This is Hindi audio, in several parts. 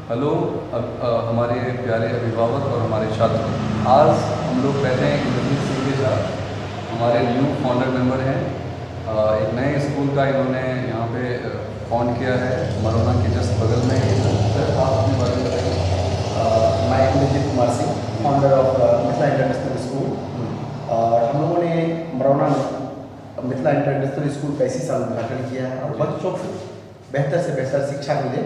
हेलो हमारे प्यारे अभिभावक और हमारे छात्र, आज हम लोग बैठे हैं इंद्रजीत सिंह के साथ। हमारे न्यू फाउंडर मेंबर हैं। एक नए स्कूल का इन्होंने यहाँ पे फाउंड किया है, मरोना के जस्ट बगल में। सर, आप अपने बारे में बताइए। मैं Indrajeet Kumar Singh, founder of Mithila international school. और हम लोगों ने मरोना में मिथिला इंटरनेशनल स्कूल का इसी साल उद्घाटन किया है और बच्चों को बेहतर से बेहतर शिक्षा मिले,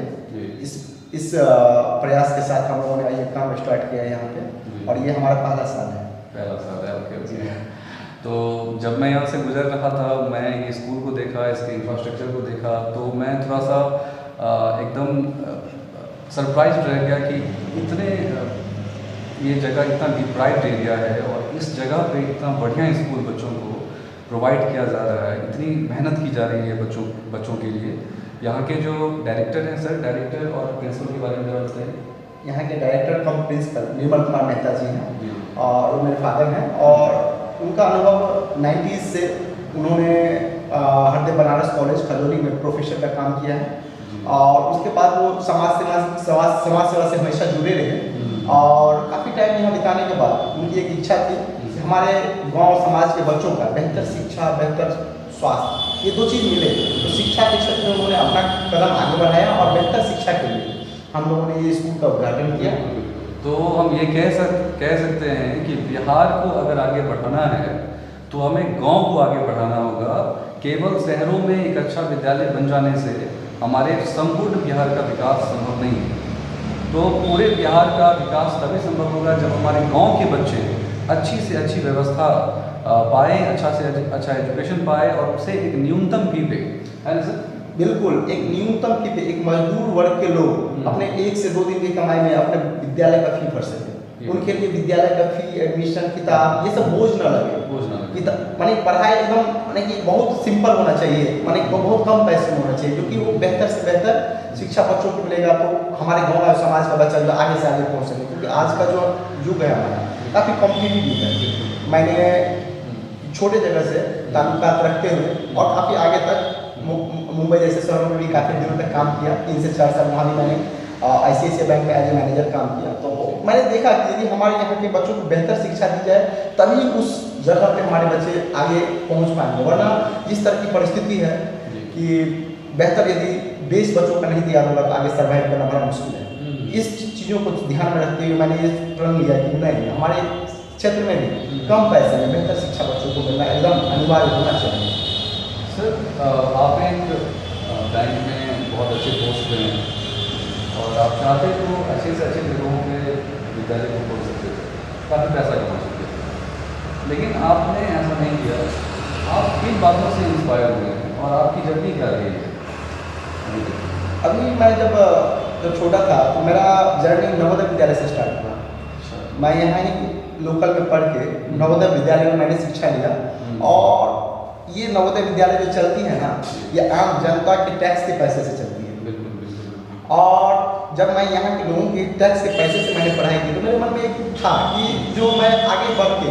इस प्रयास के साथ हम लोगों ने ये काम स्टार्ट किया है यहाँ पे, और ये हमारा पहला साल है। ओके। तो जब मैं यहाँ से गुजर रहा था, मैं ये स्कूल को देखा, इसके इंफ्रास्ट्रक्चर को देखा, तो मैं थोड़ा सा एकदम सरप्राइज रह गया कि इतने ये जगह इतना डिप्राइव्ड एरिया है और इस जगह पे इतना बढ़िया स्कूल बच्चों को प्रोवाइड किया जा रहा है, इतनी मेहनत की जा रही है बच्चों के लिए। यहाँ के जो डायरेक्टर हैं, सर, डायरेक्टर और प्रिंसिपल के बारे में जरा बताइए। यहाँ के डायरेक्टर कम प्रिंसिपल निर्मल कुमार मेहता जी हैं, और वो मेरे फादर हैं। और उनका अनुभव 90s से उन्होंने हरदे बनारस कॉलेज खजौली में प्रोफेसर का काम किया है, और उसके बाद वो समाज सेवा से हमेशा जुड़े रहे। और काफ़ी टाइम यहाँ बिताने के बाद उनकी एक इच्छा थी कि हमारे गांव समाज के बच्चों का बेहतर शिक्षा, बेहतर स्वास्थ्य, ये दो चीज़ मिले। तो शिक्षा के क्षेत्र में उन्होंने अपना कदम आगे बढ़ाया और बेहतर शिक्षा के लिए हम लोगों ने ये स्कूल का उद्घाटन किया। तो हम ये कह सकते हैं कि बिहार को अगर आगे बढ़ाना है तो हमें गांव को आगे बढ़ाना होगा। केवल शहरों में एक अच्छा विद्यालय बन जाने से हमारे संपूर्ण बिहार का विकास संभव नहीं है। तो पूरे बिहार का विकास तभी संभव होगा जब हमारे गांव के बच्चे अच्छी से अच्छी व्यवस्था पाए, अच्छा से अच्छा एजुकेशन पाए, और उसे एक न्यूनतम फी पे, है ना सर? बिल्कुल, एक न्यूनतम फी पे एक मजदूर वर्ग के लोग अपने 1 से 2 दिन की कमाई में अपने विद्यालय का फी भर सके। उनके लिए विद्यालय का फी, एडमिशन, किताब, ये सब बोझ न लगे। माने पढ़ाई एकदम माने कि बहुत सिंपल होना चाहिए, माने बहुत कम पैसे में होना चाहिए, क्योंकि वो बेहतर से बेहतर शिक्षा बच्चों को मिलेगा तो हमारे गाँव का समाज का बच्चा जो आगे से आगे पहुँच सके। क्योंकि आज का जो युग है हमारा काफ़ी कॉम्पिटिटिव है। मैंने छोटे जगह से ताल्लुकात रखते हुए और काफ़ी आगे तक मुंबई जैसे शहरों में भी काफ़ी दिनों तक काम किया। 3 से 4 साल वहाँ भी मैंने ICICI बैंक में एज ए मैनेजर काम किया। तो मैंने देखा कि यदि हमारे यहाँ के बच्चों को बेहतर शिक्षा दी जाए तभी उस जगह पे हमारे बच्चे आगे पहुँच पाएंगे। वरना जिस तरह की परिस्थिति है कि बेहतर यदि बेस बच्चों का नहीं तैयार होगा तो आगे सर्वाइव करना बड़ा मुश्किल है। इस चीज़ों को ध्यान में रखते हुए मैंने ये प्रण लिया कि नहीं, हमारे क्षेत्र में भी कम पैसे में बेहतर शिक्षा बच्चों को मिलना एकदम अनिवार्य होना चाहिए। सर, आप एक बैंक में बहुत अच्छे पोस्ट पे हैं और आप चाहते तो अच्छे से अच्छे जगहों पे विद्यालय को खोल सकते थे, काफ़ी पैसा कमा सकते थे, लेकिन आपने ऐसा नहीं किया। आप किन बातों से इंस्पायर हुए हैं और आपकी जर्नी क्या रही है? अभी मैं जब छोटा था तो मेरा जर्नी नवोदय विद्यालय से स्टार्ट हुआ। मैं यहाँ ही लोकल में पढ़ के नवोदय विद्यालय में मैंने शिक्षा लिया। और ये नवोदय विद्यालय जो चलती है ना, ये आम जनता के टैक्स के पैसे से चलती है। और जब मैं यहाँ के लोगों के टैक्स के पैसे से मैंने पढ़ाई की तो मेरे मन में एक था कि जो मैं आगे बढ़ के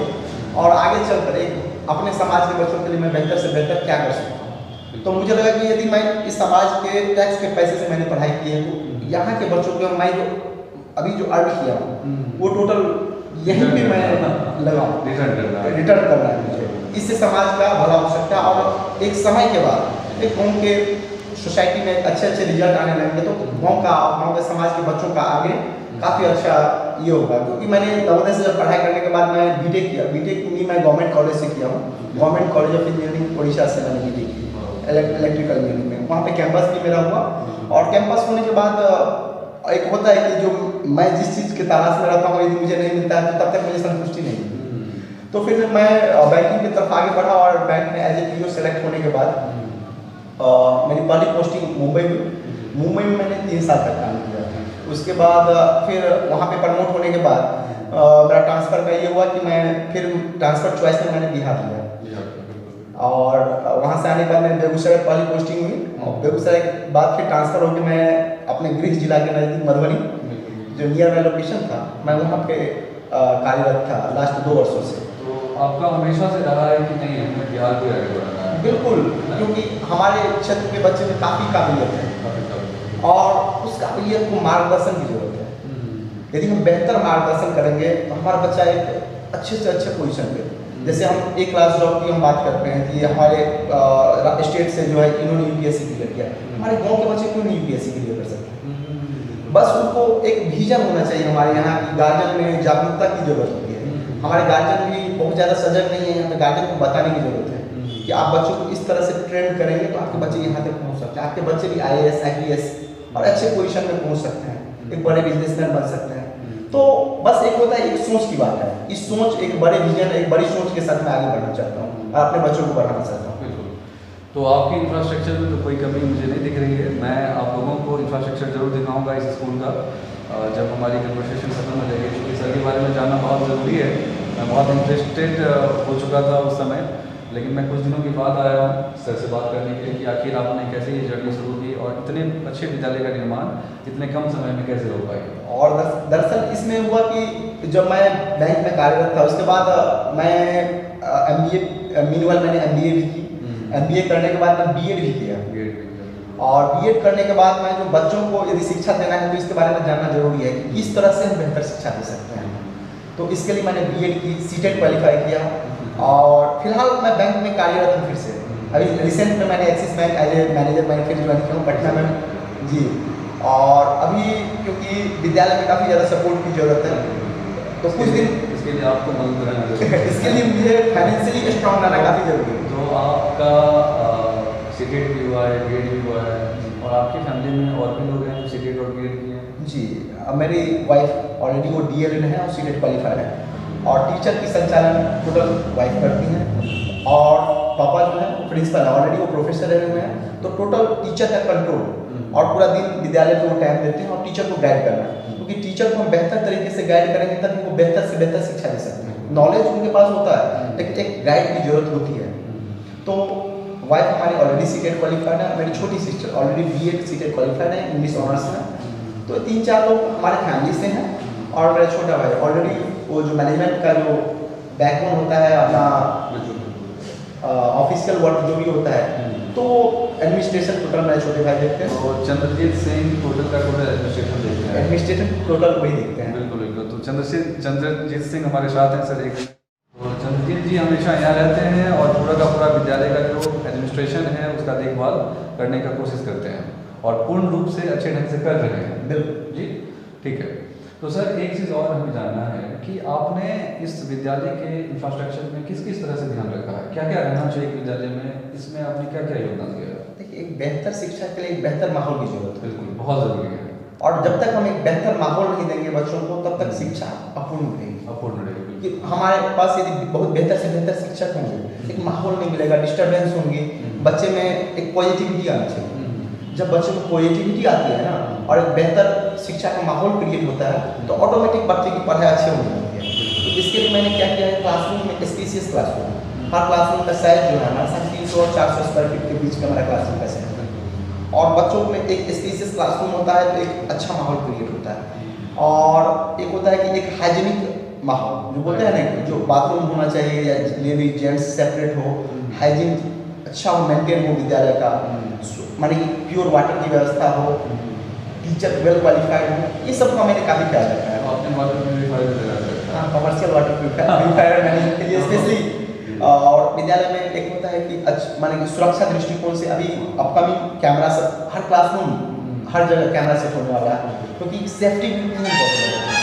और आगे चलकर एक अपने समाज के बच्चों के लिए मैं बेहतर से बेहतर क्या कर सकता हूँ। तो मुझे लगा कि यदि मैं इस समाज के टैक्स के पैसे से मैंने पढ़ाई की है तो यहाँ के बच्चों को मैं जो अभी जो अर्न किया हूँ वो टोटल यहीं पे मैं लगाऊँ, रिटर्न करना है मुझे। इससे समाज का भला हो सकता है और एक समय के बाद एक गाँव के सोसाइटी में अच्छे रिजल्ट आने लगेंगे तो गाँव के समाज के बच्चों का आगे काफ़ी अच्छा ये होगा। क्योंकि मैंने नवोदय से जब पढ़ाई करने के बाद मैं बीटेक किया। बीटेक भी मैं गवर्नमेंट कॉलेज से किया हूँ, government college of engineering Orissa से मैंने बीटेक की, इलेक्ट्रिकल इंजीनियरिंग में। वहाँ पे कैंपस भी मेरा हुआ। और कैंपस होने के बाद एक होता है कि जो मैं जिस चीज़ के तलाश में रहता हूँ यदि मुझे नहीं मिलता है तो तब तक मुझे संतुष्टि नहीं मिलती। तो फिर मैं बैंकिंग की तरफ आगे बढ़ा और बैंक में एज ए PO सेलेक्ट होने के बाद मेरी पहली पोस्टिंग मुंबई में मैंने 3 साल तक काम किया। उसके बाद फिर वहाँ पे प्रमोट होने के बाद मेरा ट्रांसफ़र का ये हुआ कि मैं फिर ट्रांसफ़र चॉइस में मैंने बिहार लिया। और वहाँ से आने के बाद मैंने बेगूसराय पहली पोस्टिंग हुई और बेगूसराय के बाद फिर ट्रांसफ़र होकर मैं अपने गृह जिला के नज़दीक मधुबनी जो नियर बाय लोकेशन था मैं वहाँ पे कार्यरत था लास्ट 2 वर्षों से। तो आपका हमेशा से रहा है कि नहीं हमें बिहार को आगे बढ़ाना है? बिल्कुल, क्योंकि हमारे क्षेत्र के बच्चे में काफ़ी काबिलियत है। और उस काबिलियत को मार्गदर्शन की जरूरत है। यदि हम बेहतर मार्गदर्शन करेंगे तो हमारा बच्चा एक अच्छे से अच्छे पोजीशन पे, जैसे हम एक क्लास ड्रॉप की हम बात करते हैं कि हमारे स्टेट से जो है इन्होंने यूपीएससी क्लियर किया, हमारे गांव के बच्चे क्यों नहीं यूपीएससी क्लियर कर सकते? बस उनको एक विजन होना चाहिए। हमारे यहाँ की गार्जियन में जागरूकता की जरूरत होती है। हमारे गार्जियन भी बहुत ज़्यादा सजग नहीं है, यहाँ पे गार्जियन को बताने की जरूरत है कि आप बच्चों को इस तरह से ट्रेन करेंगे तो आपके बच्चे यहाँ तक पहुँच सकते हैं, आपके बच्चे भी IAS IPS और अच्छे पोजीशन में पहुँच सकते हैं, एक बड़े बिजनेसमैन बन सकते हैं। तो बस एक होता है, एक सोच की बात है, इस सोच एक बड़े विजन, एक बड़ी सोच के साथ मैं आगे बढ़ना चाहता हूँ और अपने बच्चों को बढ़ाना चाहता हूँ। बिल्कुल। तो आपकी इंफ्रास्ट्रक्चर में तो कोई कमी मुझे नहीं दिख रही है। मैं आप लोगों को इंफ्रास्ट्रक्चर जरूर दिखाऊंगा इस स्कूल का जब हमारी कन्वर्सेशन खत्म हो जाएगी, क्योंकि सर के बारे में जानना बहुत ज़रूरी है। मैं बहुत इंटरेस्टेड हो चुका था उस समय, लेकिन मैं कुछ दिनों के बाद आया हूँ सर से बात करने के लिए कि आखिर आपने कैसे ये जर्नी शुरू की और इतने अच्छे विद्यालय का निर्माण इतने कम समय में कैसे हो पाएगा। और दरअसल इसमें हुआ कि जब मैं बैंक में कार्यरत था उसके बाद मैं MBA, मीनवाइल मैंने MBA भी की। MBA करने के बाद मैं BEd भी किया, और BEd करने के बाद मैं जो बच्चों को यदि शिक्षा देना है तो इसके बारे में जानना जरूरी है कि किस तरह से हम बेहतर शिक्षा दे सकते हैं। तो इसके लिए मैंने BEd की, CTET क्वालिफाई किया, और फिलहाल मैं बैंक में कार्यरत हूँ फिर से। अभी रिसेंट में मैंने Axis bank as a manager मैंने फिर ज्वाइन किया हूँ पटना में जी। और अभी क्योंकि विद्यालय में काफ़ी ज़्यादा सपोर्ट की ज़रूरत है, तो कुछ दिन इसके लिए आपको मदद करना इसके लिए मुझे फाइनेंशियली स्ट्रॉन्ग रहना काफ़ी ज़रूरी है। तो आपका CTET भी हुआ है, BEd भी हुआ है, और आपकी फैमिली में और भी लोग हैं जो CTET और BEd किए हैं? जी, मेरी वाइफ ऑलरेडी वो DLED है और CTET क्वालिफाइड है, और टीचर की संचालन टोटल वाइफ करती हैं, और पापा जो है प्रिंसिपल है, ऑलरेडी वो प्रोफेसर रहे हुए हैं। तो टोटल टीचर का कंट्रोल, और पूरा दिन विद्यालय को वो टाइम देते हैं और टीचर को गाइड करना, क्योंकि टीचर को हम बेहतर तरीके से गाइड करेंगे तभी वो बेहतर से बेहतर शिक्षा दे सकते हैं। नॉलेज उनके पास होता है लेकिन एक गाइड की जरूरत होती है। तो वाइफ हमारी ऑलरेडी CTET क्वालिफाइड है, मेरी छोटी sister already BEd CTET qualified है इंग्लिश ऑनर्स में। तो 3-4 लोग हमारे फैमिली से हैं, और मेरा छोटा भाई ऑलरेडी वो जो मैनेजमेंट का जो बैकबोन होता है अपना ऑफिशियल वर्क जो भी होता है, तो एडमिनिस्ट्रेशन टोटल मेरे छोटे भाई देखते हैं। तो चंद्रजीत सिंह टोटल का टोटल एडमिनिस्ट्रेशन देखते हैं, एडमिनिस्ट्रेशन टोटल वही देखते हैं। बिल्कुल बिल्कुल। तो चंद्रजीत सिंह हमारे साथ हैं सर। एक तो चंद्रजीत जी हमेशा यहाँ रहते हैं और पूरा का पूरा विद्यालय का जो एडमिनिस्ट्रेशन है उसका देखभाल करने का कोशिश करते हैं, और पूर्ण रूप से अच्छे ढंग से कर रहे हैं। बिल्कुल जी, ठीक है। तो सर एक चीज़ और हमें जानना है कि आपने इस विद्यालय के इंफ्रास्ट्रक्चर में किस किस तरह से ध्यान रखा है, क्या क्या रहना चाहिए विद्यालय में, इसमें आपने क्या क्या योगदान दिया है? देखिए, एक बेहतर शिक्षा के लिए एक बेहतर माहौल की जरूरत है। बिल्कुल, बहुत ज़रूरी है। और जब तक हम एक बेहतर माहौल नहीं देंगे बच्चों को, तब तक शिक्षा अपूर्ण रहेगी। अपूर्ण रहेगी। कि हमारे पास यदि बहुत बेहतर से बेहतर शिक्षक होंगे, एक माहौल नहीं मिलेगा, डिस्टर्बेंस होंगी, बच्चे में एक पॉजिटिविटी आनी चाहिए। जब बच्चे को पॉजिटिविटी आती है ना, और एक बेहतर शिक्षा का माहौल क्रिएट होता है, तो ऑटोमेटिक बच्चे की पढ़ाई अच्छी होने लगती है। तो इसके लिए मैंने क्या किया है, क्लासरूम में स्पेसियस क्लासरूम, हर क्लासरूम का साइज जो है हमारे साथ 300 और 400 स्क्वायर फीट के बीच का हमारा क्लासरूम का साइज है, और बच्चों में एक स्पेसियस क्लासरूम होता है तो एक अच्छा माहौल क्रिएट होता है। और एक होता है कि एक हाइजीनिक माहौल जो बोलते हैं ना, जो बाथरूम होना चाहिए या लेडीज जेंट्स सेपरेट हो, हाइजीन अच्छा हो, मेंटेन हो विद्यालय का, माने कि प्योर वाटर की व्यवस्था हो, टीचर वेल क्वालिफाइड हो, ये सब का मैंने काफ़ी ख्याल रखा है। आपने वाटर प्यूरिफायर भी लगा रखा है? हाँ, कमर्शियल वाटर प्यूरिफायर मैंने के लिए स्पेशली। और विद्यालय में एक होता है कि माने कि सुरक्षा दृष्टिकोण से अभी अपकमिंग कैमरा सब हर क्लासरूम हर जगह कैमरा सेट होने वाला है, क्योंकि सेफ्टी भी इम्पोर्टेंट है।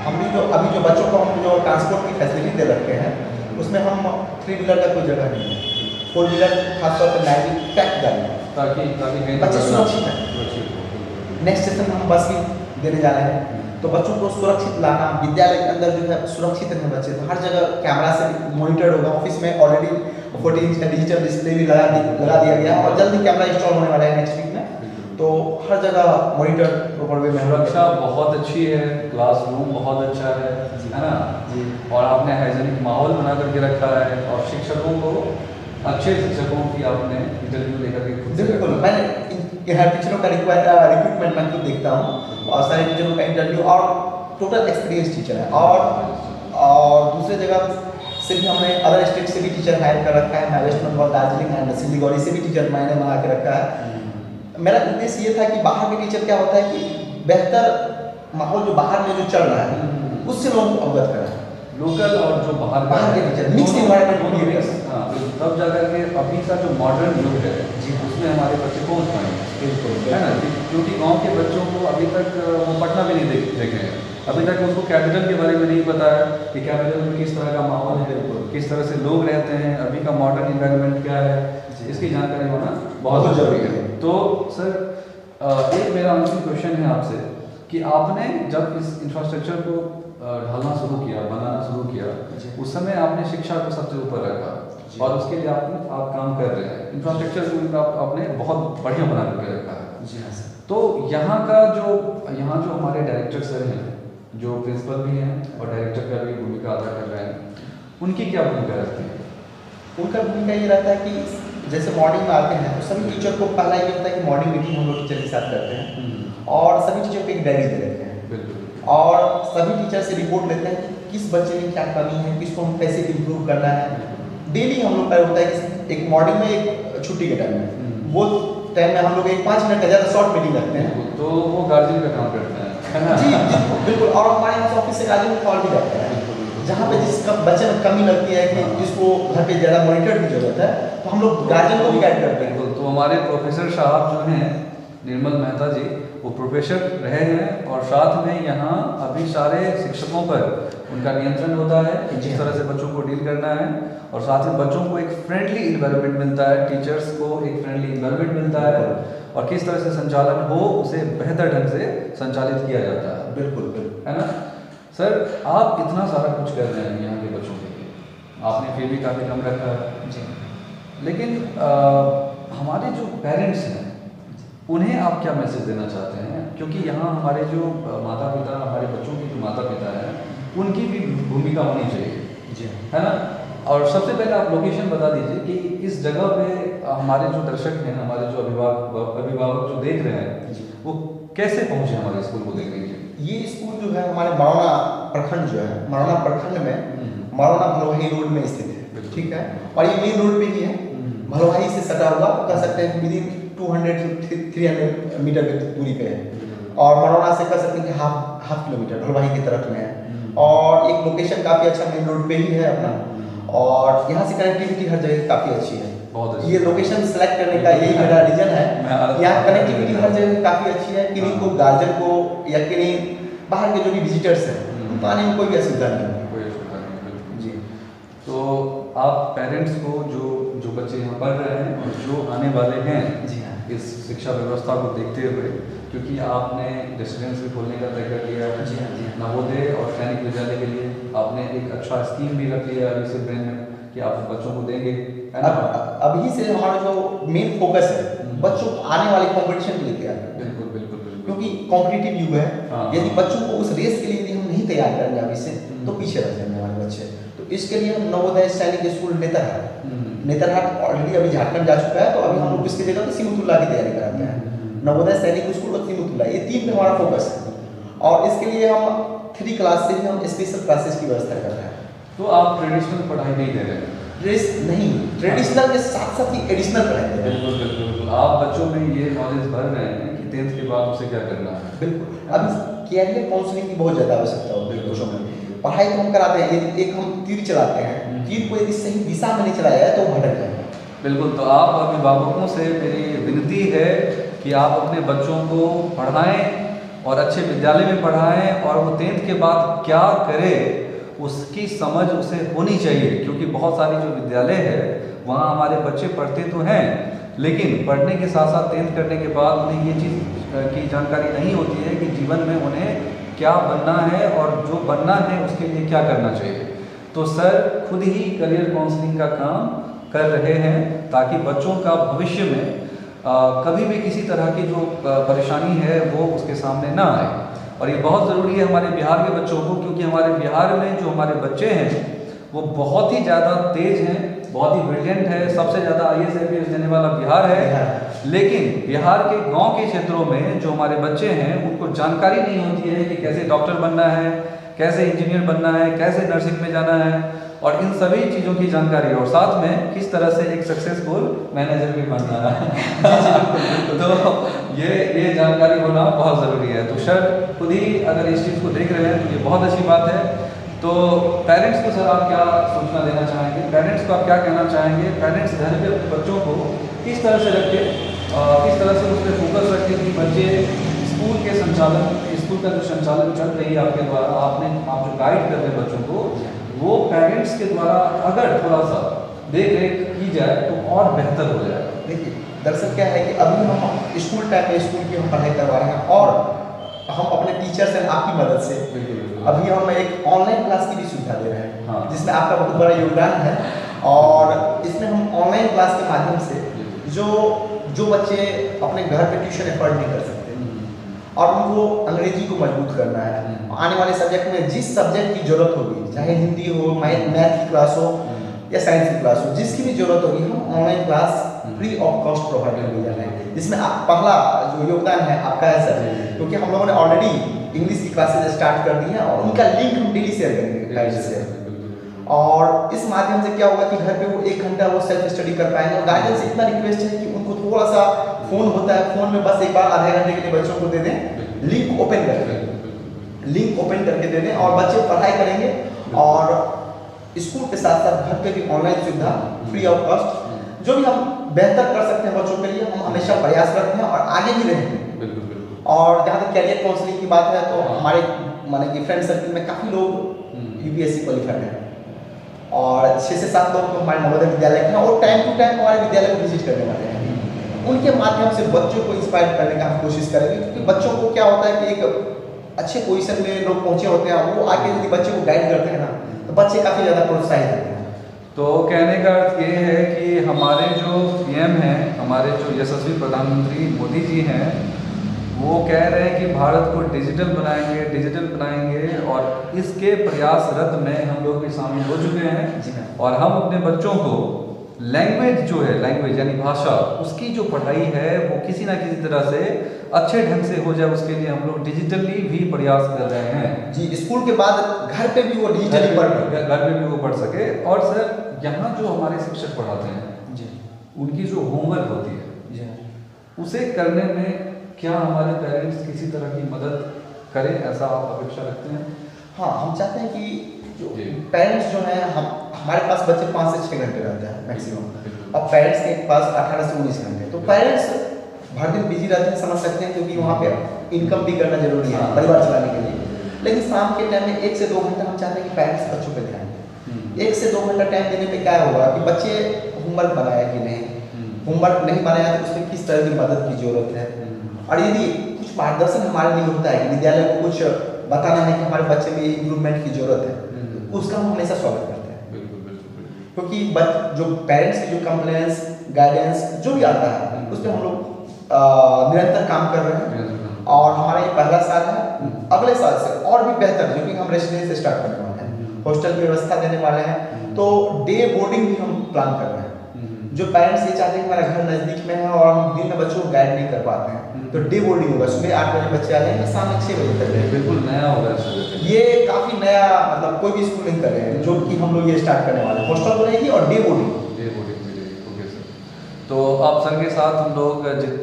हम भी जो अभी जो बच्चों को हम जो ट्रांसपोर्ट की फैसिलिटी दे रखे हैं, उसमें हम 3 व्हीलर का कोई जगह नहीं है, 4 व्हीलर खासतौर पर नाइट पैक गाड़ी, ताकि बच्चे सुरक्षित हैं। नेक्स्ट सेशन में हम बस भी देने जा रहे हैं, तो बच्चों को सुरक्षित लाना, विद्यालय के अंदर जो है सुरक्षित रहें बच्चे, तो हर जगह कैमरा से मॉनिटर होगा। ऑफिस में ऑलरेडी 14 इंच का डिजिटल डिस्प्ले भी लगा दिया गया है, और जल्दी कैमरा इंस्टॉल होने वाला है नेक्स्ट वीक में, तो हर जगह मॉनिटर प्रॉपर वे में। सुरक्षा बहुत अच्छी है, क्लासरूम बहुत अच्छा है ना जी, और आपने हाइजीनिक माहौल बना करके रखा है, और शिक्षकों को अच्छे शिक्षकों की आपने इंटरव्यू लेकर के खुद से बिल्कुल, मैंने यहाँ टीचरों का रिक्रूटमेंट मैं खुद देखता हूँ, और सारे टीचरों का इंटरव्यू, और टोटल एक्सपीरियंस टीचर है। और दूसरे जगह से भी हमने अदर स्टेट से भी टीचर हायर कर रखा है, वेस्ट बंगाल, दार्जिलिंग एंड सिलीगुड़ी से भी टीचर मैंने बना के रखा है। मेरा उद्देश्य ये था कि बाहर के टीचर क्या होता है कि बेहतर माहौल जो बाहर में जो चल रहा है उससे लोगों को अवगत कराएं। लोकल और जो बाहर के टीचर मिक्स इन्वायरमेंट मिक्स, हाँ, तब जाकर के अभी का जो मॉडर्न युग है जी हाँ। उसमें हमारे बच्चे पहुँच पाएंगे, बिल्कुल है ना, क्योंकि गांव के बच्चों को अभी तक वो पटना भी नहीं देखे हैं, अभी तक उसको कैपिटल के बारे में नहीं पता है कि कैपिटल में किस तरह का माहौल है, किस तरह से लोग रहते हैं, अभी का मॉडर्न इन्वायरमेंट क्या है, इसकी जानकारी होना बहुत ज़रूरी है। तो सर एक मेरा अंतिम क्वेश्चन है आपसे कि आपने जब इस इंफ्रास्ट्रक्चर को ढालना शुरू किया, बनाना शुरू किया, उस समय आपने शिक्षा को सबसे ऊपर रखा और उसके लिए आप काम कर रहे हैं, इंफ्रास्ट्रक्चर को आपने बहुत बढ़िया बना करके रखा है। जी हाँ सर। तो यहाँ जो हमारे डायरेक्टर सर हैं, जो प्रिंसिपल भी हैं और डायरेक्टर का भी भूमिका अदा कर रहे हैं, उनकी क्या भूमिका रहती है? उनका भूमिका ये रहता है कि जैसे मॉर्निंग में आते हैं तो सभी टीचर को पहला ये होता है कि मॉर्निंग मीटिंग हम लोग टीचर के साथ करते हैं और सभी टीचर को एक डायरी दे देते हैं। बिल्कुल। और सभी टीचर से रिपोर्ट लेते हैं कि किस बच्चे में क्या कमी है, किसको हम कैसे इम्प्रूव करना है। डेली हम लोग का होता है कि एक मॉर्निंग में एक छुट्टी के टाइम में वो टाइम में हम लोग एक 5 मिनट का ज़्यादा शॉर्ट मीटिंग रखते हैं। तो वो गार्जियन का काम करते हैं जी बिल्कुल। और हमारे यहाँ से ऑफिस से गार्जियन को कॉल भी करते हैं जहाँ पे जिसका बच्चे में कमी लगती है कि जिसको घर पे ज़्यादा मॉनिटर की जरूरत है तो हम लोग गार्जियन को भी गाइड करते हैं। तो हमारे प्रोफेसर साहब जो हैं निर्मल मेहता जी, वो प्रोफेसर रहे हैं और साथ में यहाँ अभी सारे शिक्षकों पर उनका नियंत्रण होता है कि जिस तरह से बच्चों को डील करना है और साथ में बच्चों को एक फ्रेंडली इन्वायरमेंट मिलता है, टीचर्स को एक फ्रेंडली इन्वायरमेंट मिलता है और किस तरह से संचालन हो उसे बेहतर ढंग से संचालित किया जाता है। बिल्कुल बिल्कुल, है ना सर? आप इतना सारा कुछ कर रहे हैं यहाँ के बच्चों के लिए, आपने फिर भी काफ़ी कम रखा है जी। लेकिन हमारे जो पेरेंट्स हैं उन्हें आप क्या मैसेज देना चाहते हैं? क्योंकि यहाँ हमारे जो माता पिता, हमारे बच्चों के जो माता पिता हैं उनकी भी भूमिका होनी चाहिए जी, है ना। और सबसे पहले आप लोकेशन बता दीजिए कि इस जगह पे हमारे जो दर्शक हैं, हमारे जो अभिभावक जो देख रहे हैं वो कैसे पहुँचे हमारे स्कूल को देखने के लिए? ये स्कूल जो है हमारे मरौना प्रखंड जो है, मरौना प्रखंड में मरौना भलवाही रोड में स्थित है, ठीक है। और ये मेन रोड पे ही है, भलवाही से सटा हुआ कह सकते हैं विदिन 200 से 300 मीटर की दूरी पे है। और मरौना से कह सकते हैं कि हाफ किलोमीटर भलवाही की तरफ में है। और एक लोकेशन काफ़ी अच्छा मेन रोड पे ही है अपना, और यहाँ से कनेक्टिविटी हर जगह काफ़ी अच्छी है। ये लोकेशन सेलेक्ट करने का यही मेरा रीजन है। यहाँ कनेक्टिविटी हर जगह काफ़ी अच्छी है, किन्हीं को गार्जियन को या किन्हीं बाहर के जो भी विजिटर्स हैं उनको आने में कोई भी असुविधा नहीं है। कोई असुविधा नहीं जी। तो आप पेरेंट्स को जो बच्चे यहाँ पढ़ रहे हैं और जो आने वाले हैं जी हाँ, इस शिक्षा व्यवस्था को देखते हुए, क्योंकि आपने रेसिडेंस भी खोलने का तय कर लिया है जी हाँ, जी हाँ। नवोदय और सैनिक विद्यालय के लिए आपने एक अच्छा स्कीम भी रख लिया अभी से ब्रेन में कि आप बच्चों को देंगे, है ना? अभी से हमारा जो मेन फोकस है बच्चों को आने वाले कंपटीशन के लिए तैयार करना। बिल्कुल बिल्कुल बिल्कुल, क्योंकि कॉम्पिटिटिव युग है। हाँ। यदि बच्चों को उस रेस के लिए यदि हम नहीं तैयार करेंगे अभी से तो पीछे रह जाएंगे हमारे बच्चे। तो इसके लिए हम नवोदय सैनिक स्कूल नेतरहाट ऑलरेडी अभी झारखंड जा चुका है, तो अभी हम लोग इसकी जगह पे सिमुतुल्ला की तैयारी कराते हैं। नवोदय सैनिक स्कूल और सिमुतुल्ला, ये 3 पे हमारा फोकस है। और इसके लिए हम 3 क्लास से ही हम स्पेशल क्लासेस की व्यवस्था कर रहे हैं। तो आप ट्रेडिशनल पढ़ाई नहीं दे रहे हैं? नहीं, ट्रेडिशनल के साथ साथ ही एडिशनल पढ़ाई दे रहे हैं। बिल्कुल बिल्कुल बिल्कुल, आप बच्चों में ये नॉलेज भर रहे हैं कि 10th के बाद उसे क्या करना है। बिल्कुल, अब कैरियर काउंसलिंग की बहुत ज़्यादा आवश्यकता होती है बच्चों में। पढ़ाई तो हम कराते हैं, यदि एक हम तीर चलाते हैं, तीर को यदि सही दिशा में नहीं चलाया जाए तो वो भटक जाएगा। बिल्कुल, तो आप अभिभावकों से मेरी विनती है कि आप अपने बच्चों को पढ़ाएं और अच्छे विद्यालय में पढ़ाएं और वो 10th के बाद क्या करे उसकी समझ उसे होनी चाहिए। क्योंकि बहुत सारी जो विद्यालय है वहाँ हमारे बच्चे पढ़ते तो हैं, लेकिन पढ़ने के साथ साथ 10th करने के बाद उन्हें ये चीज़ की जानकारी नहीं होती है कि जीवन में उन्हें क्या बनना है और जो बनना है उसके लिए क्या करना चाहिए। तो सर खुद ही करियर काउंसलिंग का काम कर रहे हैं ताकि बच्चों का भविष्य में कभी भी किसी तरह की जो परेशानी है वो उसके सामने ना आए। और ये बहुत ज़रूरी है हमारे बिहार के बच्चों को, क्योंकि हमारे बिहार में जो हमारे बच्चे हैं वो बहुत ही ज़्यादा तेज़ हैं, बहुत ही ब्रिलियंट है, सबसे ज़्यादा IAS IPS देने वाला बिहार है। लेकिन बिहार के गांव के क्षेत्रों में जो हमारे बच्चे हैं उनको जानकारी नहीं होती है कि कैसे डॉक्टर बनना है, कैसे इंजीनियर बनना है, कैसे नर्सिंग में जाना है। और इन सभी चीज़ों की जानकारी, और साथ में किस तरह से एक सक्सेसफुल मैनेजर भी बनना है तो ये जानकारी होना बहुत ज़रूरी है। तो सर खुद ही अगर इस चीज़ को देख रहे हैं तो ये बहुत अच्छी बात है। तो पेरेंट्स को सर आप क्या सूचना देना चाहेंगे, पेरेंट्स को आप क्या कहना चाहेंगे, पेरेंट्स घर पे अपने बच्चों को किस तरह से रखें, किस तरह से उस पर फोकस रखें कि बच्चे स्कूल के संचालन, स्कूल का जो संचालन चल रही है आपके द्वारा, आप जो गाइड कर रहे हैं बच्चों को, वो पेरेंट्स के द्वारा अगर थोड़ा सा देख रेख की जाए तो और बेहतर हो जाए। देखिए दरअसल क्या है कि अभी हम स्कूल टाइम में स्कूल की हम पढ़ाई करवा रहे हैं और हम अपने टीचर्स एंड आपकी मदद से अभी हम एक ऑनलाइन क्लास की भी सुविधा दे रहे हैं, हाँ। जिसमें आपका बहुत बड़ा योगदान है। और इसमें हम ऑनलाइन क्लास के माध्यम से जो बच्चे अपने घर पे ट्यूशन एफर्ड नहीं कर सकते और उनको अंग्रेजी को मजबूत करना है, आने वाले सब्जेक्ट में जिस सब्जेक्ट की जरूरत होगी, चाहे हिंदी हो, मैथ की क्लास हो या साइंस की क्लास हो, जिसकी भी जरूरत होगी, हम online class free of cost provide करने जा रहे हैं। जिसमें आप पहला जो योगदान है आपका है सर, क्योंकि हम लोगों ने ऑलरेडी इंग्लिश की क्लासेज स्टार्ट कर दी हैं और उनका लिंक हम डेली शेयर करेंगे गाइड से। और इस माध्यम से क्या होगा कि घर पे वो 1 घंटा वो सेल्फ स्टडी कर पाएंगे। और गाइडेंस इतना रिक्वेस्ट है कि उनको थोड़ा सा फोन होता है, फोन में बस एक बार आधे घंटे के लिए बच्चों को दे दें, लिंक ओपन करके दे दें और बच्चे पढ़ाई करेंगे। और स्कूल के साथ साथ घर पे भी ऑनलाइन सुविधा फ्री ऑफ कॉस्ट, जो भी हम बेहतर कर सकते हैं बच्चों के लिए, हम हमेशा प्रयास करते हैं और आगे भी रहेंगे। और जहाँ तक कैरियर काउंसलिंग की बात है तो हमारे माने कि फ्रेंड सर्कल में काफ़ी लोग यूपीएससी क्वालिफाइड हैं और 6 से 7 लोग तो हमारे नवोदय विद्यालय के हैं और टाइम टू टाइम हमारे विद्यालय को विजिट करने वाले हैं। उनके माध्यम से बच्चों को इंस्पायर करने का हम कोशिश करेंगे, क्योंकि बच्चों को क्या होता है कि एक अच्छे पोजीशन में लोग पहुंचे होते हैं, वो आके यदि बच्चे को गाइड करते हैं ना तो बच्चे काफ़ी ज़्यादा प्रोत्साहित होते हैं। तो कहने का अर्थ ये है कि हमारे जो पीएम हैं, हमारे जो यशस्वी प्रधानमंत्री मोदी जी हैं, वो कह रहे हैं कि भारत को डिजिटल बनाएंगे और इसके प्रयासरत में हम लोग भी शामिल हो चुके हैं। और हम अपने बच्चों को लैंग्वेज जो है, लैंग्वेज यानी भाषा, उसकी जो पढ़ाई है वो किसी ना किसी तरह से अच्छे ढंग से हो जाए, उसके लिए हम लोग डिजिटली भी प्रयास कर रहे हैं। जी, स्कूल के बाद घर पे भी वो डिजिटली घर पे भी वो पढ़ सके। और सर यहाँ जो हमारे शिक्षक पढ़ाते हैं जी, उनकी जो होमवर्क होती है जी, उसे करने में क्या हमारे पेरेंट्स किसी तरह की मदद करें, ऐसा आप अपेक्षा रखते हैं? हाँ, हम चाहते हैं कि जो पेरेंट्स जो हैं, हमारे पास बच्चे 5 से 6 घंटे रहते हैं मैक्सिमम और पेरेंट्स के पास 18 से 19 घंटे। तो पेरेंट्स भर दिन बिजी रहते हैं, समझ सकते हैं, क्योंकि वहाँ पे इनकम भी करना जरूरी है परिवार चलाने के लिए। लेकिन शाम के टाइम में 1 से 2 घंटा हम चाहते हैं कि पेरेंट्स बच्चों पर ध्यान दें। 1 से 2 घंटा टाइम देने पे क्या होगा कि बच्चे होमवर्क बनाया कि नहीं, होमवर्क नहीं बनाया तो उसमें किस तरह की मदद की जरूरत है। और यदि कुछ मार्गदर्शन हमारे लिए होता है कि विद्यालय को कुछ बताना है कि हमारे बच्चे में इम्प्रूवमेंट की जरूरत है, तो उसका हम हमेशा स्वागत करते हैं। क्योंकि जो पेरेंट्स की जो कंप्लेंट्स, गाइडेंस जो भी आता है उस पर हम लोग निरंतर काम कर रहे हैं। और हमारा ये पहला साल है, अगले साल से और भी बेहतर, जो कि हम रेसिडेंस स्टार्ट करने वाले हैं, हॉस्टल की व्यवस्था देने वाले हैं, तो डे बोर्डिंग भी हम प्लान कर रहे हैं। जो पेरेंट्स ये चाहते हैं कि हमारा घर नज़दीक में है और हम दिन में बच्चों को गाइड नहीं कर पाते हैं, तो डे बोर्डिंग होगा। सुबह 8 बजे बच्चे आ जाएंगे, शाम 6 बजे तक रहेंगे। बिल्कुल नया होगा ये काफ़ी नया, मतलब कोई भी स्कूल नहीं कर रहे हैं, जो कि हम लोग ये स्टार्ट करने वाले हैं। हॉस्टल तो रहेगी और डे बोर्डिंग। Okay sir. तो अब सर के साथ हम लोग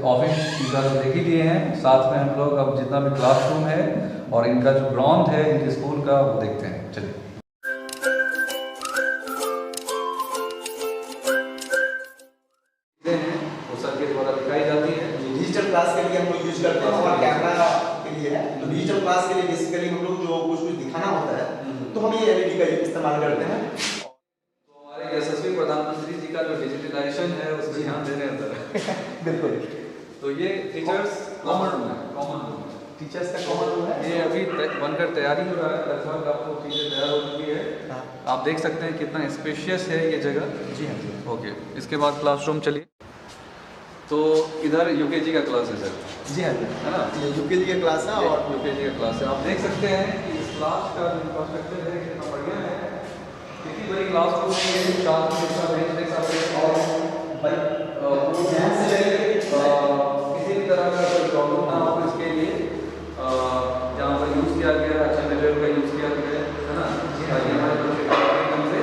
ऑफिस की तरफ देख ही लिए हैं, साथ में हम लोग अब जितना भी क्लासरूम है और इनका जो ग्राउंड है इनके स्कूल का वो देखते हैं। चलिए। सर के द्वारा दिखाई जाती है। डिजिटल क्लास के लिए हम लोग यूज करते हैं, हमारा कैमरा के लिए है। तो डिजिटल क्लास के लिए बेसिकली हम लोग जो कुछ दिखाना होता है तो हम ये एलईडी का इस्तेमाल करते हैं। तो हमारे यशस्वी प्रधानमंत्री जी का जो डिजिटलाइजेशन है उस पर ध्यान दे रहे हैं सर। बिल्कुल। तो ये टीचर्स कॉमन रूम है, टीचर्स का कॉमन रूम है। ये अभी बनकर तैयारी हो रहा है, लगभग आपको चीज़ें तैयार हो चुकी है। आप देख सकते हैं कितना स्पेशियस है ये जगह। जी हाँ जी। ओके, इसके बाद क्लासरूम चलिए। तो इधर यूकेजी का क्लास है सर। जी हाँ जी, है ना, ये यूकेजी का क्लास है और यूकेजी का क्लास है। आप देख सकते हैं कि इस क्लास का जो इंफ्रास्ट्रक्चर है कितना बढ़िया है। कितनी बड़ी क्लास रूम है, 4 का बेंच देख सकते हैं और किसी भी तरह का कोई प्रॉब्लम ना हो इसके लिए जहाँ पर यूज़ किया गया, अच्छा मटेरियल का यूज़ किया गया है ना, ताकि हमारे बच्चे एकदम से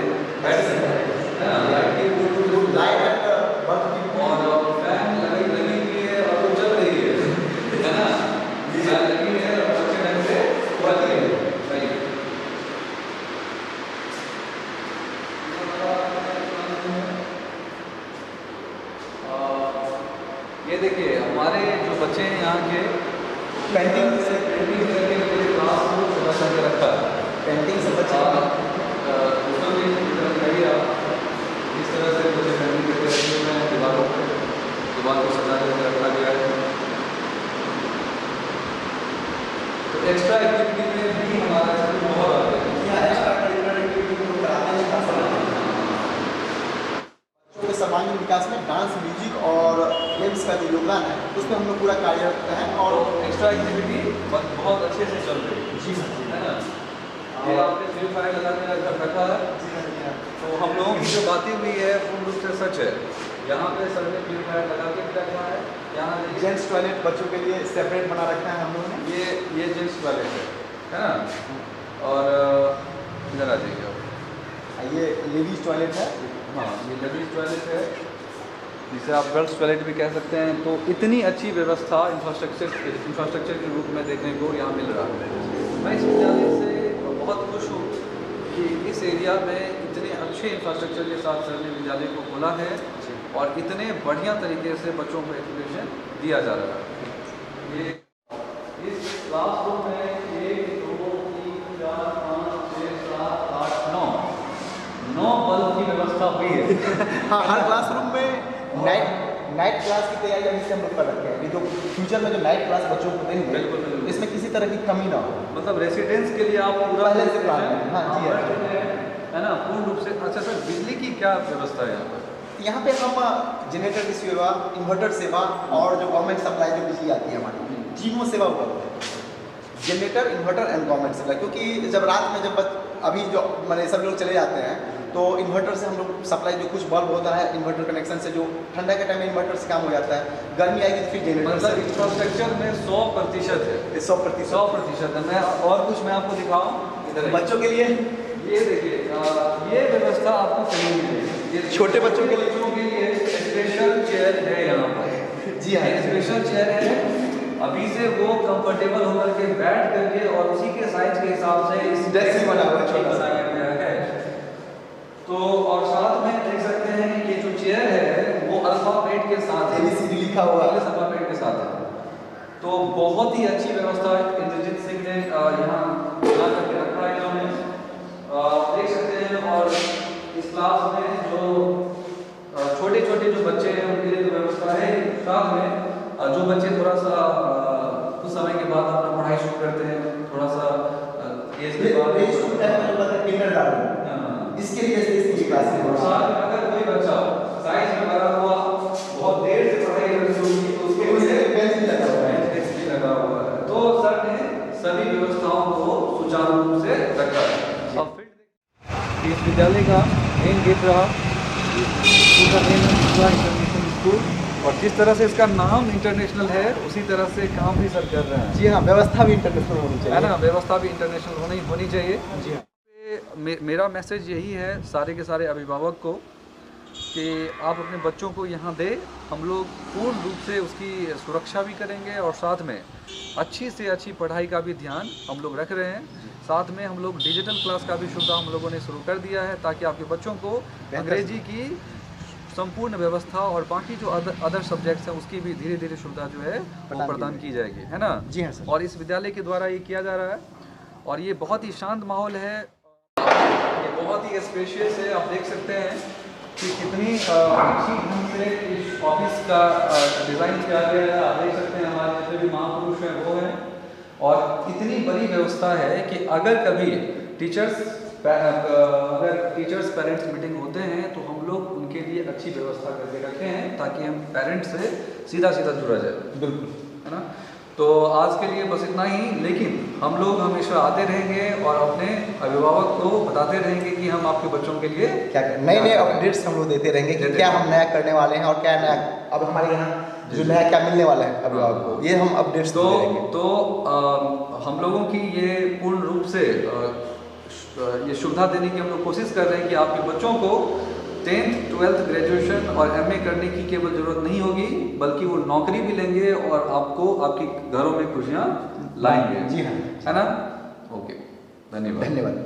पेंटिंग से क्लास में रखा है। पेंटिंग से बच्चे उसमें भी करिए आप इस तरह से मुझे पेंटिंग करके रखी हुई है दीवारों पर, दीवार को सजा करके रखा गया है। तो एक्स्ट्रा एक्टिविटी में भी हमारा स्कूल बहुत आगे है। एक्स्ट्रा करिकुलर एक्टिविटी को कराते हैं बच्चों के सर्वांगीण विकास में डांस, म्यूजिक और गेम्स का जो योगदान है उसमें हम लोग पूरा कार्यरत हैं। और एक्स्ट्रा एक्टिविटी बहुत अच्छे से चल रही है। जी है ना, ये आपने प्यूरीफायर लगा के रखा है। तो हम लोगों की जो बातें हुई है पूर्ण रूप से सच है। यहाँ पे सर ने प्यूरीफायर लगा के भी रखा है। यहाँ जेंट्स टॉयलेट बच्चों के लिए सेपरेट बना रखा है हम लोगों ने। ये जेंट्स टॉयलेट है ना, और इधर आ जाइए आप। ये लेडीज टॉयलेट है। हाँ, ये लेडीज टॉयलेट है, जिसे आप गर्ल्स टॉयलेट भी कह सकते हैं। तो इतनी अच्छी व्यवस्था इंफ्रास्ट्रक्चर के रूप में देखने को यहाँ मिल रहा है। मैं इस विद्यालय से बहुत खुश हूँ कि इस एरिया में इतने अच्छे इंफ्रास्ट्रक्चर के साथ सर ने विद्यालय को खोला है और इतने बढ़िया तरीके से बच्चों को एजुकेशन दिया जा रहा है। ये इस क्लासरूम में 1 2 3 4 5 6 7 8 9 बल्ब की व्यवस्था हुई है। हाँ, हर क्लासरूम में नाइट क्लास की तैयारी अभी से हम लोग कर रखे हैं। ये जो फ्यूचर में जो नाइट क्लास बच्चों को देंगे बिल्कुल, बिल्कुल। इसमें किसी तरह की कमी ना हो। मतलब रेसिडेंस के लिए आप पूरा पहले से प्लान है। हाँ जी, है ना, पूर्ण रूप से। अच्छा सर, बिजली की क्या व्यवस्था है यहाँ पर? यहाँ पे हम जनरेटर की सेवा, इन्वर्टर सेवा और जो गवर्नमेंट सप्लाई जो बिजली आती है हमारी, तीनों सेवा उपलब्ध है। Generator, inverter and government supply. क्योंकि जब रात में अभी जो मैंने सब लोग चले जाते हैं तो इन्वर्टर से हम लोग सप्लाई, जो कुछ बल्ब होता है इन्वर्टर कनेक्शन से, जो ठंडा के टाइम में इन्वर्टर से काम हो जाता है, गर्मी आएगी तो फिर जनरेटर मतलब से। इंफ्रास्ट्रक्चर में 100% है। 100% है। मैं और कुछ मैं आपको दिखाऊं इधर बच्चों के लिए। ये देखिए, ये व्यवस्था आपको कहीं नहीं मिलेगी। ये छोटे बच्चों के लिए स्पेशल चेयर है यहाँ पर। जी हाँ, स्पेशल चेयर है। अभी से वो कंफर्टेबल होकर के बैठ करके और उसी के साइज के हिसाब से इस डेस्क बना हुआ है, छोटा सा। बनाया गया है। तो और साथ में देख सकते हैं ये जो चेयर है वो अल्फाबेट के साथ है, ABCD लिखा हुआ है, अल्फाबेट के साथ है। तो बहुत ही अच्छी व्यवस्था इंद्रजीत सिंह ने यहाँ बना करके रखा है इन्होंने, देख सकते हैं। और इस क्लास में जो छोटे छोटे जो बच्चे हैं उनके लिए तो व्यवस्था है। साथ में जो बच्चे थोड़ा सा कुछ समय के बाद अपना पढ़ाई शुरू करते हैं, थोड़ा सा एज के बाद, इसके लिए इसकी क्लास है। अगर कोई बच्चा साइंस में भरा हुआ बहुत देर से पढ़ाई करनी होगी तो उसके लिए बेंच भी लगा हुआ है। बेंच भी लगा हुआ है। तो सर ने सभी व्यवस्थाओं को सुचारू रूप से रखा है। अब फिर इस विद्यालय का मेन गेट रहा, स्कूल का नेम है इंटरनेशनल स्कूल, और जिस तरह से इसका नाम इंटरनेशनल है उसी तरह से काम भी सर कर रहे हैं। जी हाँ, व्यवस्था भी इंटरनेशनल होनी चाहिए, है ना, व्यवस्था भी इंटरनेशनल होनी चाहिए। जी हाँ। मेरा मैसेज यही है सारे के सारे अभिभावक को कि आप अपने बच्चों को यहाँ दें। हम लोग पूर्ण रूप से उसकी सुरक्षा भी करेंगे और साथ में अच्छी से अच्छी पढ़ाई का भी ध्यान हम लोग रख रहे हैं। साथ में हम लोग डिजिटल क्लास का भी सुविधा हम लोगों ने शुरू कर दिया है ताकि आपके बच्चों को अंग्रेजी की संपूर्ण व्यवस्था और बाकी जो अदर सब्जेक्ट्स हैं उसकी भी धीरे धीरे सुविधा जो है वो प्रदान की जाएगी, है ना। जी हाँ सर। और इस विद्यालय के द्वारा ये किया जा रहा है और ये बहुत ही शांत माहौल है, ये बहुत ही स्पेशियस है। आप देख सकते हैं कि कितनी अच्छी ढंग से इस ऑफिस का डिज़ाइन किया गया है। आप देख सकते हैं हमारे जितने भी महापुरुष हैं वो हैं, और इतनी बड़ी व्यवस्था है कि अगर कभी टीचर्स पेरेंट्स मीटिंग होते हैं तो हम लोग उनके लिए अच्छी व्यवस्था करके रखे हैं ताकि हम पेरेंट्स से सीधा जुड़ा जाए। बिल्कुल, है ना। तो आज के लिए बस इतना ही, लेकिन हम लोग हमेशा आते रहेंगे और अपने अभिभावक को बताते रहेंगे कि हम आपके बच्चों के लिए क्या नए नए अपडेट्स हम लोग देते रहेंगे कि क्या हम नया करने वाले हैं और क्या नया अब हमारे यहाँ जो नया क्या मिलने वाला है अभिभावक को, ये हम अपडेट्स देते रहेंगे। तो हम लोगों की ये पूर्ण रूप से ये सुविधा देने की हम लोग कोशिश कर रहे हैं कि आपके बच्चों को 10th 12th ग्रेजुएशन और MA करने की केवल ज़रूरत नहीं होगी, बल्कि वो नौकरी भी लेंगे और आपको आपके घरों में खुशियाँ लाएंगे। जी हाँ, है ना। ओके, धन्यवाद। धन्यवाद।